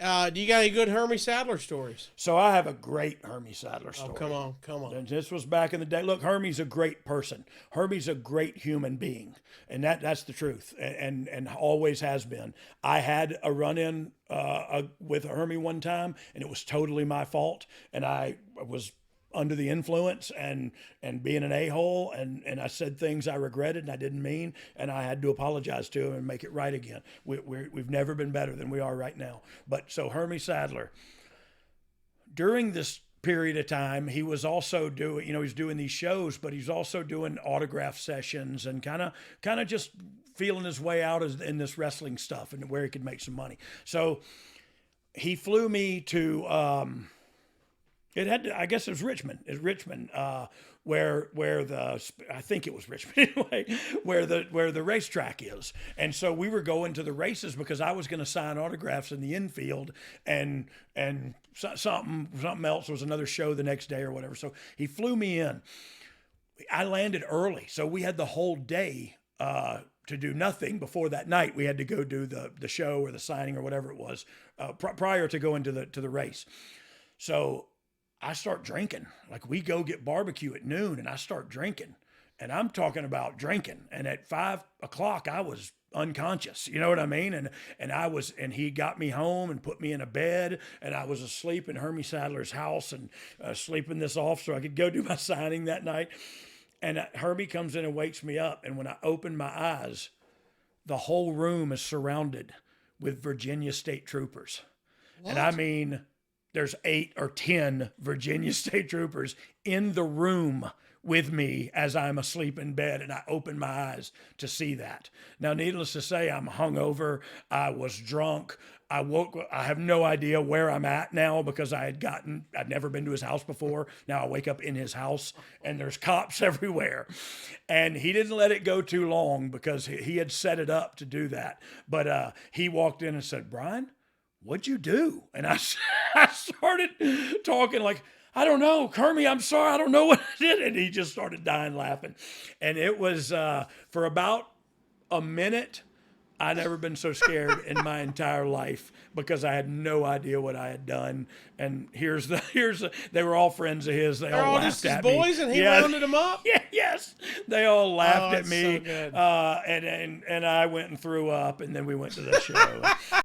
Do you got any good Hermie Sadler stories? So I have a great Hermie Sadler story. Oh, come on, come on. And this was back in the day. Look, Hermie's a great person. Hermie's a great human being, and that's the truth, and always has been. I had a run-in with Hermie one time, and it was totally my fault, and I was under the influence and being an a-hole, and I said things I regretted and I didn't mean, and I had to apologize to him and make it right again. We've never been better than we are right now. But so Hermie Sadler, during this period of time, he was also doing, he's doing these shows, but he's also doing autograph sessions and kind of just feeling his way out in this wrestling stuff and where he could make some money. So he flew me to, I guess it was Richmond. It's Richmond, where I think it was Richmond anyway, where the racetrack is. And so we were going to the races because I was going to sign autographs in the infield, and something else was another show the next day or whatever. So he flew me in. I landed early, so we had the whole day to do nothing before that night. We had to go do the show or the signing or whatever it was prior to going to the race. So I start drinking. Like, we go get barbecue at noon, and I start drinking. And I'm talking about drinking. And at 5 o'clock, I was unconscious. You know what I mean? And he got me home and put me in a bed, and I was asleep in Hermie Sadler's house and sleeping this off so I could go do my signing that night. And Hermie comes in and wakes me up. And when I open my eyes, the whole room is surrounded with Virginia State Troopers. What? And I mean, there's 8 or 10 Virginia State Troopers in the room with me as I'm asleep in bed, and I open my eyes to see that. Now, needless to say, I'm hungover. I was drunk. I woke. I have no idea where I'm at now because I'd never been to his house before. Now I wake up in his house, and there's cops everywhere. And he didn't let it go too long because he had set it up to do that. But he walked in and said, "Brian, what'd you do?" And I started talking like, "I don't know, Hermie, I'm sorry, I don't know what I did." And he just started dying laughing. And it was for about a minute. I'd never been so scared in my entire life because I had no idea what I had done. And they were all friends of his. They all laughed at me. They're all just his boys, and he rounded them up? Yeah, yes. They all laughed at me. So good. And I went and threw up, and then we went to the show.